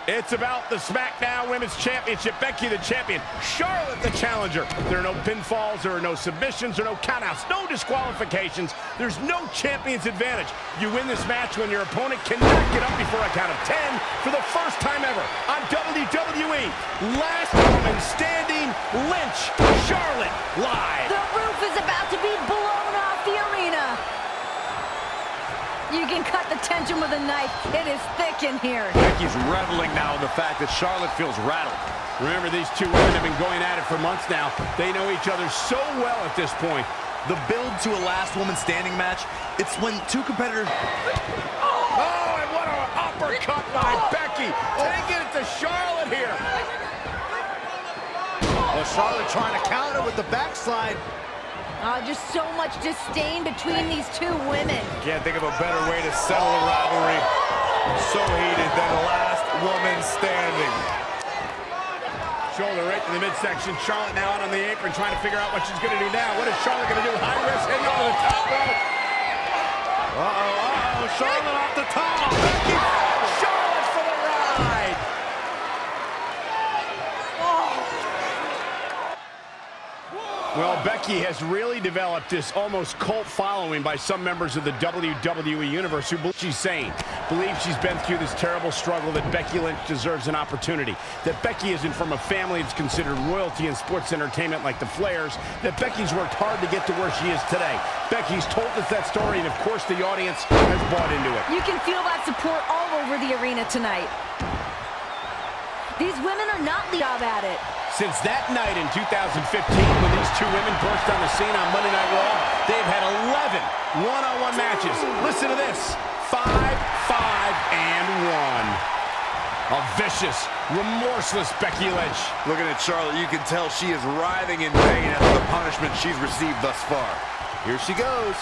It's about the SmackDown Women's Championship. Becky the champion, Charlotte the challenger. There are no pinfalls, there are no submissions, there are no countouts, no disqualifications. There's no champion's advantage. You win this match when your opponent cannot get up before a count of 10 for the first time ever on WWE. Last woman standing, Lynch, Charlotte, live. The roof is about to be blown off the arena. You can cut the tension with a knife. It is thick in here. Becky's reveling now in the fact that Charlotte feels rattled. Remember, these two women have been going at it for months now. They know each other so well at this point. The build to a last woman standing match, it's when two competitors... Oh, and what an uppercut by Becky. Taking it to Charlotte here. Well, Charlotte trying to counter with the backslide. Just so much disdain between these two women. Can't think of a better way to settle a rivalry so heated than last woman standing. Shoulder right to the midsection. Charlotte now out on the apron trying to figure out what she's going to do now. What is Charlotte going to do? High risk heading over the top rope. Charlotte off the top. Becky. Charlotte for the ride. Well, Becky has really developed this almost cult following by some members of the WWE Universe who believe she's sane, believe she's been through this terrible struggle, that Becky Lynch deserves an opportunity, that Becky isn't from a family that's considered royalty in sports entertainment like the Flairs, that Becky's worked hard to get to where she is today. Becky's told us that story, and of course the audience has bought into it. You can feel that support all over the arena tonight. These women are not job at it. Since that night in 2015, when these two women burst on the scene on Monday Night Raw, they've had 11 one-on-one matches. Listen to this, 5, 5, and 1. A vicious, remorseless Becky Lynch. Looking at Charlotte, you can tell she is writhing in pain after the punishment she's received thus far. Here she goes.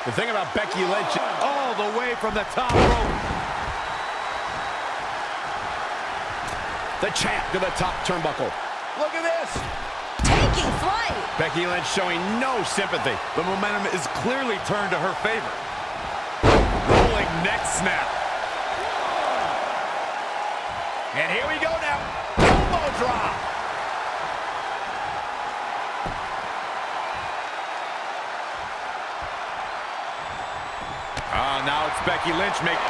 The thing about Becky Lynch, All the way from the top rope. the champ to the top turnbuckle. Look at this. Taking flight. Becky Lynch showing no sympathy. The momentum is clearly turned to her favor. Rolling neck snap. And here we go now. Elbow drop. Now it's Becky Lynch making...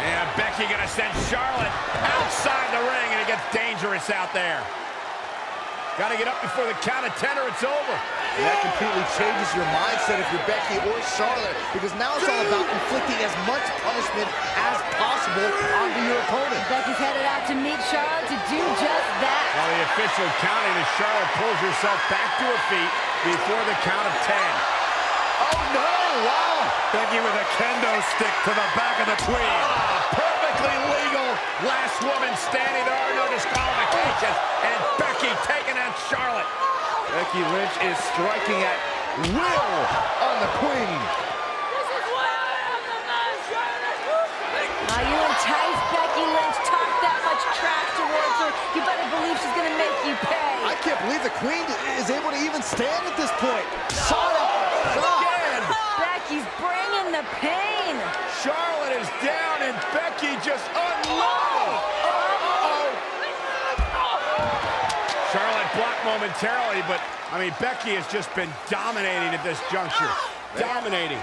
And Becky gonna send Charlotte outside the ring, and it gets dangerous out there. Gotta get up before the count of 10 or it's over. And that completely changes your mindset if you're Becky or Charlotte, because now it's all about inflicting as much punishment as possible onto your opponent. Becky's headed out to meet Charlotte to do just that. While the official counting as Charlotte pulls herself back to her feet before the count of 10. Oh no! Wow! Becky with a kendo stick to the back of the queen. Perfectly legal. Last woman standing. There are no disqualifications. And Becky taking on Charlotte. Becky Lynch is striking at will on the queen. You entice Becky Lynch, talk that much trash towards her, you better believe she's gonna make you pay. I can't believe the queen is able to even stand at this point. Charlotte! Again. Becky's bringing the pain. Charlotte is down and Becky just unloaded. Charlotte blocked momentarily, but I mean, Becky has just been dominating at this juncture. Dominating.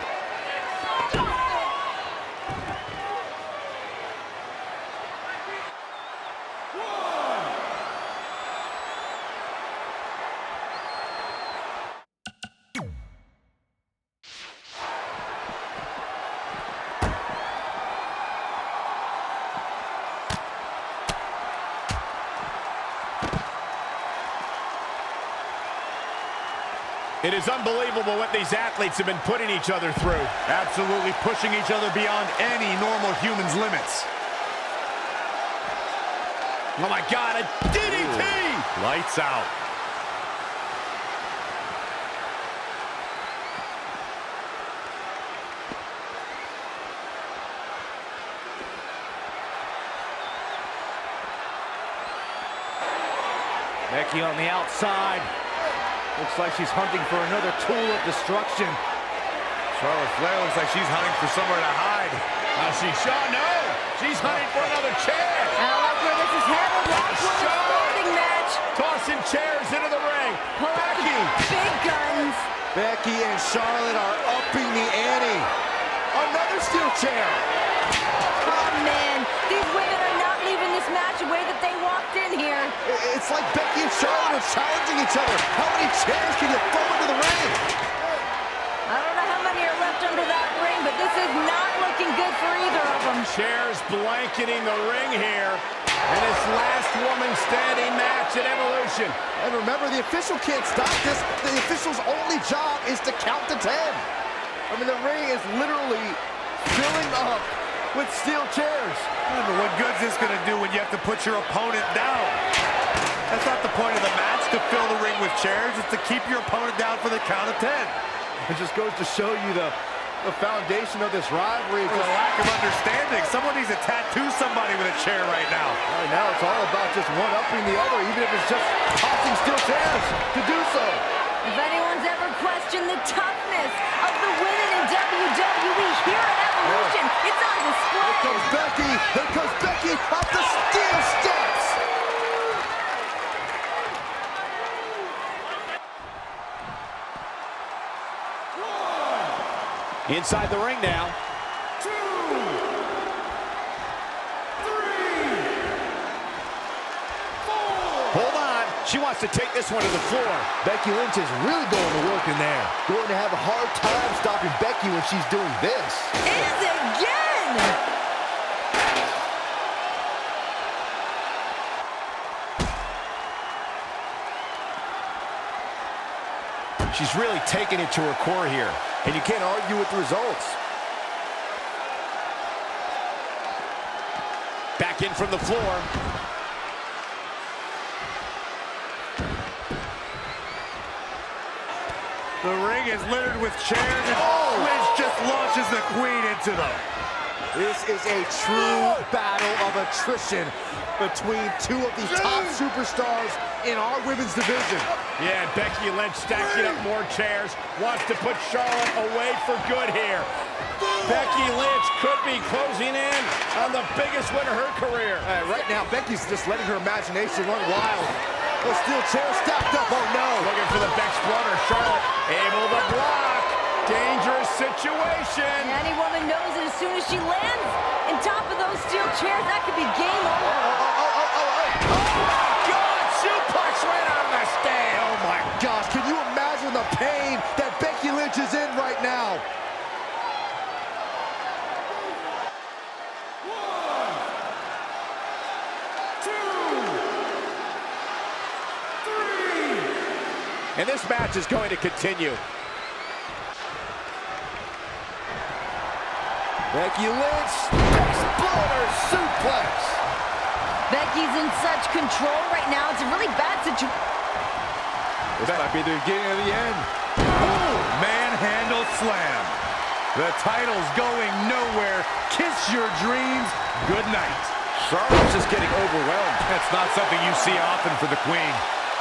It is unbelievable what these athletes have been putting each other through. Absolutely pushing each other beyond any normal human's limits. Oh my God, a DDT! Ooh, lights out. Becky on the outside. Looks like she's hunting for another tool of destruction. Charlotte Flair looks like she's hunting for somewhere to hide. She shot, no! She's hunting for another chair. I like where this is headed. Last one is floating match. Tossing chairs into the ring. Pull out the big guns. Becky and Charlotte are upping the ante. Another steel chair. Oh, man. These women are not leaving this match the way that they walked in here. It's like Becky and Charlotte are challenging each other. How many chairs can you throw into the ring? I don't know how many are left under that ring, but this is not looking good for either of them. Chairs blanketing the ring here in this last woman standing match at Evolution. And remember, the official can't stop this. The official's only job is to count to 10. I mean, the ring is literally filling up with steel chairs. But what good's this gonna do when you have to put your opponent down? That's not the point of the match, to fill the ring with chairs. It's to keep your opponent down for the count of 10. It just goes to show you the foundation of this rivalry. There's a lack of understanding. Someone needs to tattoo somebody with a chair right now. Right now, it's all about just one-upping the other, even if it's just tossing steel chairs to do so. If anyone's ever questioned the toughness of the women in WWE here at Evolution, it's on display. Here comes Becky. Here comes Becky up the steel steps. Inside the ring now. 2, 3. Hold on. She wants to take this one to the floor. Becky Lynch is really going to work in there. Going to have a hard time stopping Becky when she's doing this. Is again! She's really taking it to her core here. And you can't argue with the results. Back in from the floor. The ring is littered with chairs, and Lynch just launches the queen into them. This is a true battle of attrition between two of the top superstars in our women's division. Yeah, Becky Lynch stacking up more chairs. Wants to put Charlotte away for good here. Becky Lynch could be closing in on the biggest win of her career. Right now, Becky's just letting her imagination run wild. Those steel chairs stacked up, oh no. Looking for the Bexploder. Charlotte able to block. Dangerous situation. Any woman knows that as soon as she lands on top of those steel chairs, that could be game over. God, suplex right on the stand. Oh my gosh, can you imagine the pain that Becky Lynch is in right now? And this match is going to continue. Becky Lynch, Bexploder suplex. Becky's in such control right now. It's a really bad situation. This might be the beginning of the end. Manhandle slam. The title's going nowhere. Kiss your dreams. Good night. Charlotte's just getting overwhelmed. That's not something you see often for the queen.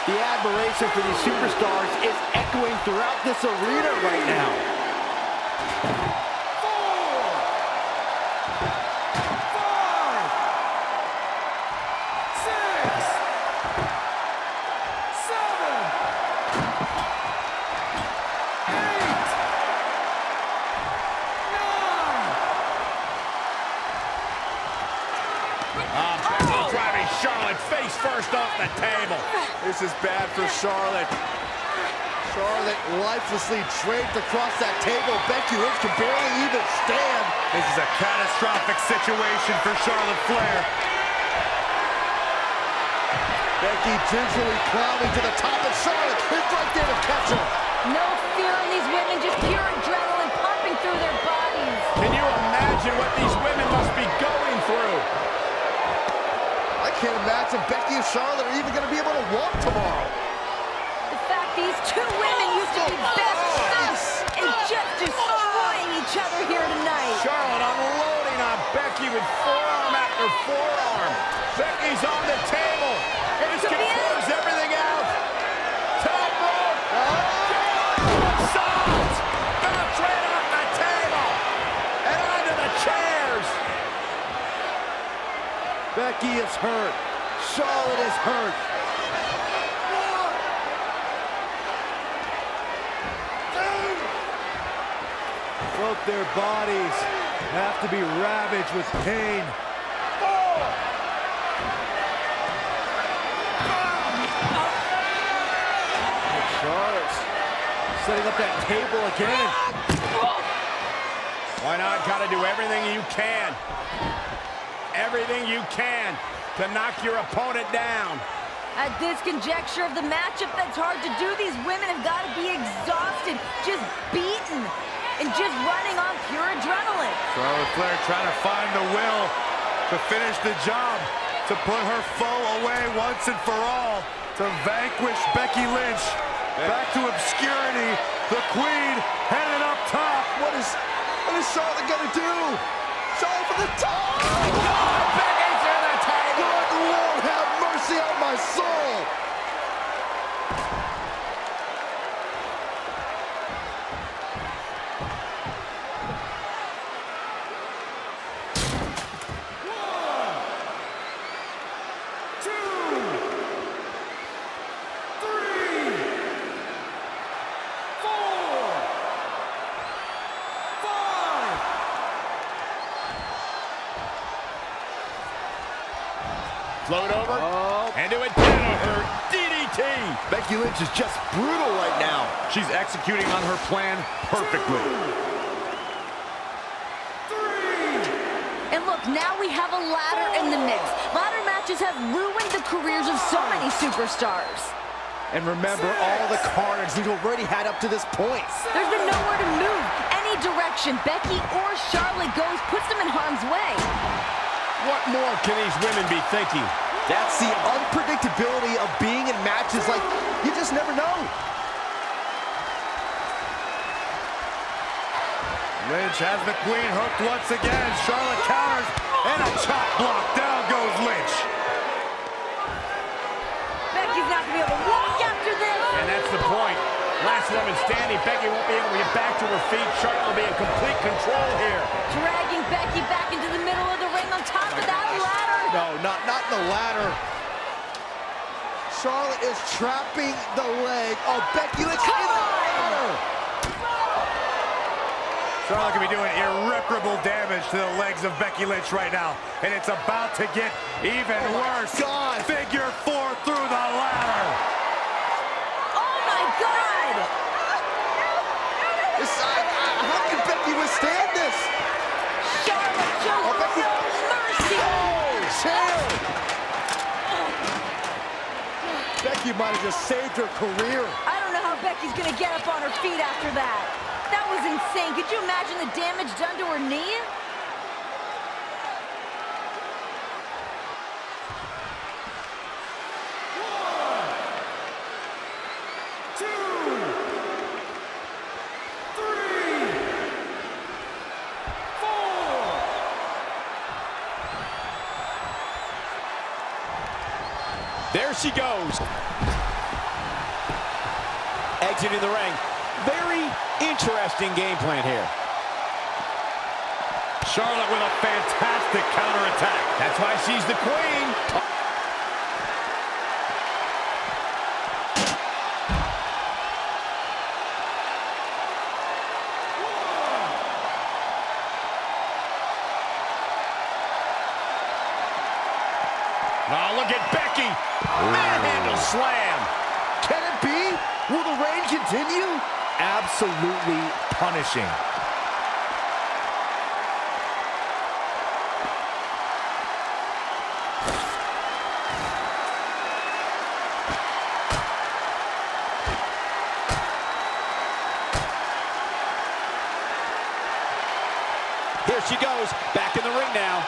The admiration for these superstars is echoing throughout this arena right now. 5, 6, 7, 8, 9. Becky driving Charlotte face first off the table. This is bad for Charlotte. Charlotte lifelessly draped across that table. Becky Lynch can barely even stand. This is a catastrophic situation for Charlotte Flair. Becky gingerly climbing to the top, and Charlotte is right there to catch her. No fear in these women, just pure adrenaline pumping through their bodies. Can you imagine what these women must be going through? I can't imagine Becky and Charlotte are even going to be able to walk tomorrow. The fact these two women used to be best friends and just destroying each other here tonight. Charlotte unloading on Becky with forearm after forearm. Becky's on the table. This could can be it. close everything out. Top rope. Salt. Bounce right off the table. And onto the chairs. is hurt. Charlotte is hurt. Both their bodies have to be ravaged with pain. Charlotte's setting up that table again. Why not? Gotta do everything you can. Everything you can to knock your opponent down. At this conjecture of the matchup, that's hard to do. These women have got to be exhausted, just beaten, and just running on pure adrenaline. Charlotte Flair trying to find the will to finish the job, to put her foe away once and for all, to vanquish Becky Lynch. Back to obscurity, the Queen headed up top. What is Charlotte gonna do? Charlotte for the top! Oh, Becky through the table! Good Lord, have mercy on my soul! Float over, and do it down her DDT. Becky Lynch is just brutal right now. She's executing on her plan perfectly. And look, now we have a ladder in the mix. Ladder matches have ruined the careers of so many superstars. And remember all the carnage we've already had up to this point. There's been nowhere to move. Any direction Becky or Charlotte goes puts them in harm's way. What more can these women be thinking? That's the unpredictability of being in matches like you just never know. Lynch has the Queen hooked once again. Charlotte counters, and a chop block. Down goes Lynch. Becky's not going to be able to walk after this. And that's the point. Last woman standing. Becky won't be able to get back to her feet. Charlotte will be in complete control here. Dragging Becky back into the middle of the ring on top of that ladder. No, not the ladder. Charlotte is trapping the leg of Becky Lynch in the ladder. Charlotte could be doing irreparable damage to the legs of Becky Lynch right now. And it's about to get even worse. God. Figure 4 through the ladder. Oh my God! How can Becky withstand this? Charlotte shows Becky. no mercy. Chair. Becky might have just saved her career. I don't know how Becky's going to get up on her feet after that. That was insane. Could you imagine the damage done to her knee? There she goes. Exiting the ring. Very interesting game plan here. Charlotte with a fantastic counterattack. That's why she's the Queen. Oh, look at Becky. Manhandle slam. Can it be? Will the reign continue? Absolutely punishing. Here she goes. Back in the ring now.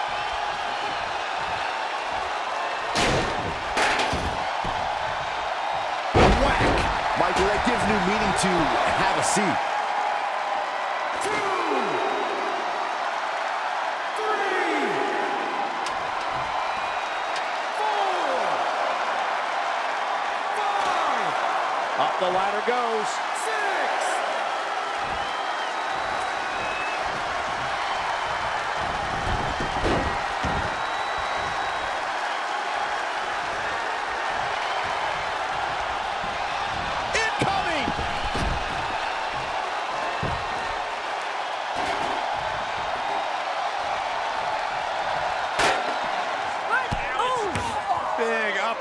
Michael, that gives new meaning to have a seat. 2, 3, 4, 5. Up the ladder goes. 6.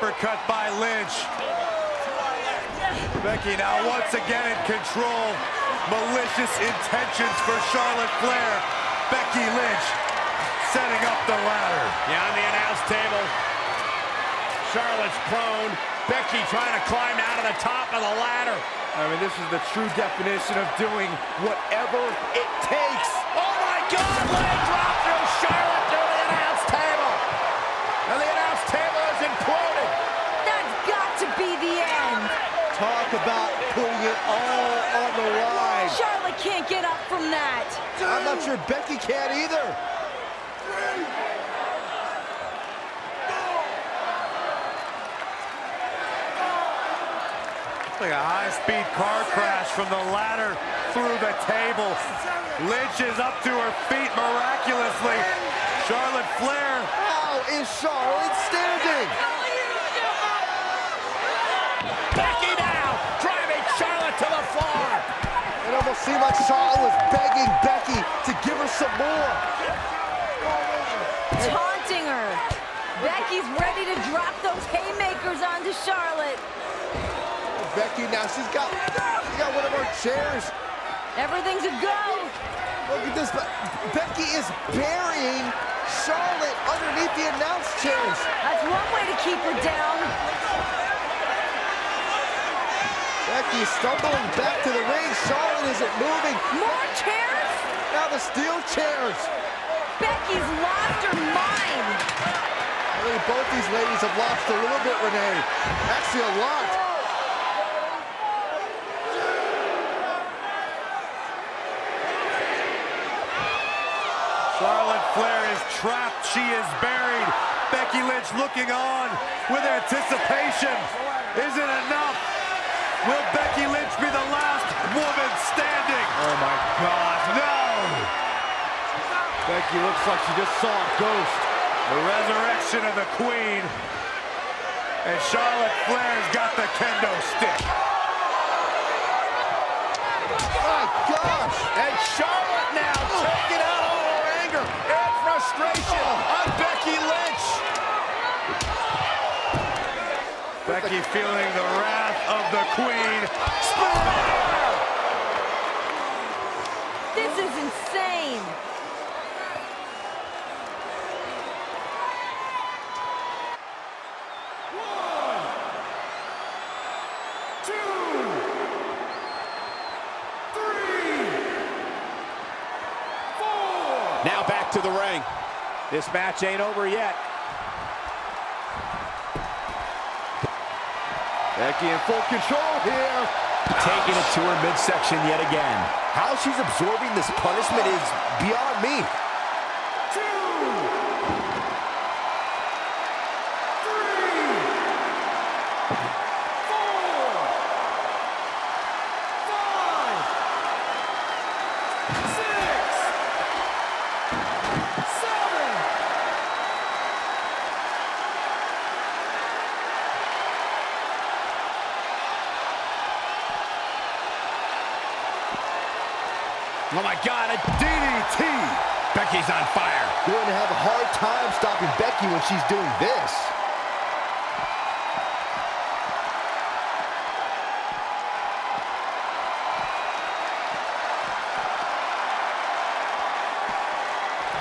uppercut by Lynch. Becky now once again in control. Malicious intentions for Charlotte Flair. Becky Lynch setting up the ladder. Yeah, on the announce table, Charlotte's prone. Becky trying to climb out of the top of the ladder. I mean, this is the true definition of doing whatever it takes. Oh my God, leg drop through Charlotte through the announce table. And the announce table is imploded. That's got to be the end. Talk about putting it all on the line. Charlotte can't get up from that. I'm not sure Becky can either. Like a high-speed car crash from the ladder through the table. Lynch is up to her feet miraculously. Charlotte Flair. How is Charlotte standing? Becky now driving Charlotte to the floor. It almost seemed like Charlotte was begging Becky to give her some more. Taunting her. Becky's ready to drop those haymakers onto Charlotte. Becky now, she's got one of her chairs. Everything's a go. Look at this, Becky is burying Charlotte underneath the announce chairs. That's one way to keep her down. Becky stumbling back to the ring. Charlotte isn't moving. More chairs? Now the steel chairs. Becky's lost her mind. I think both these ladies have lost a little bit, Renee. Actually, a lot. Charlotte Flair is trapped. She is buried. Becky Lynch looking on with anticipation. Is it enough? Will Becky Lynch be the last woman standing? Oh my God, No! Becky looks like she just saw a ghost. The resurrection of the Queen. And Charlotte Flair's got the kendo stick. My gosh! And Charlotte now taking out all her anger and frustration on Becky Lynch. Becky feeling the wrath of the Queen. This is insane. Now back to the ring. This match ain't over yet. Becky in full control here. Taking it to her midsection yet again. How she's absorbing this punishment is beyond me. Oh my God, a DDT! Becky's on fire. Going to have a hard time stopping Becky when she's doing this.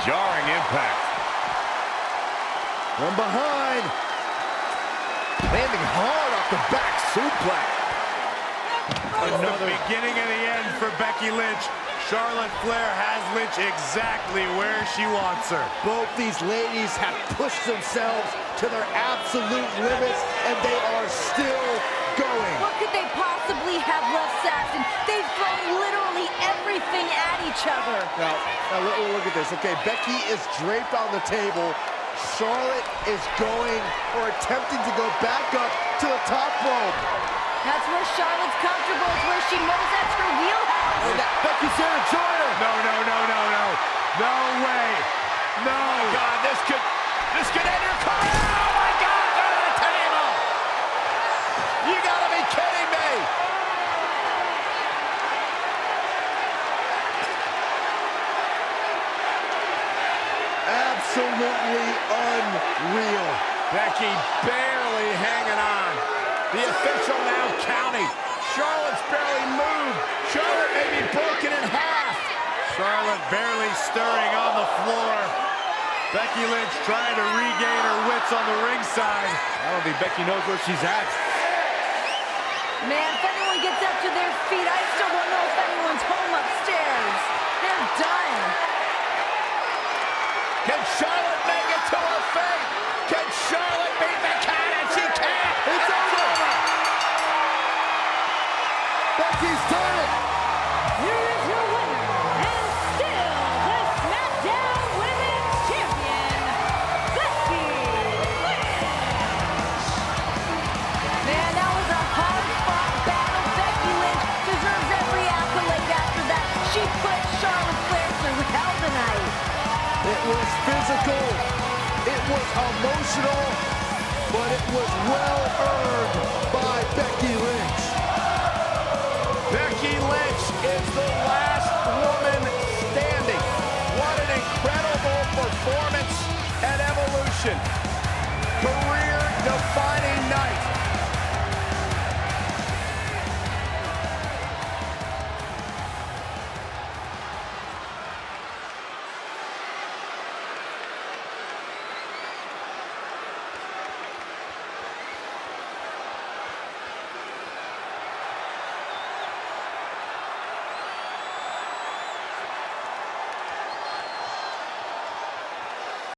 Jarring impact. From behind. Landing hard off the back suplex. Another beginning and the end for Becky Lynch. Charlotte Flair has Lynch exactly where she wants her. Both these ladies have pushed themselves to their absolute limits, and they are still going. What could they possibly have left, Saxton? They've thrown literally everything at each other. Now look at this. Okay, Becky is draped on the table. Charlotte is going or attempting to go back up to the top rope. That's where Charlotte's comfortable. It's where she knows that's her wheelhouse. And Becky's here to join her. No. No way. No. Oh my God, this could end your career. Oh my God, through the table. You gotta be kidding me. Absolutely unreal. Becky barely hanging on. The official now counting. Charlotte's barely moved. Charlotte may be broken in half. Charlotte barely stirring on the floor. Becky Lynch trying to regain her wits on the ringside. I don't think Becky knows where she's at. Man, if anyone gets up to their feet, I still don't know if anyone's home upstairs. They're done. Can Charlotte make it to her fate? Can Charlotte beat the count? And she can! It's over! Becky's done it! Here is your winner, and still the SmackDown Women's Champion, Becky Lynch. Man, that was a hard-fought battle. Becky Lynch deserves every accolade after that. She put Charlotte Flair through hell tonight. It was physical, it was emotional, but it was well earned by Becky Lynch. Becky Lynch is the last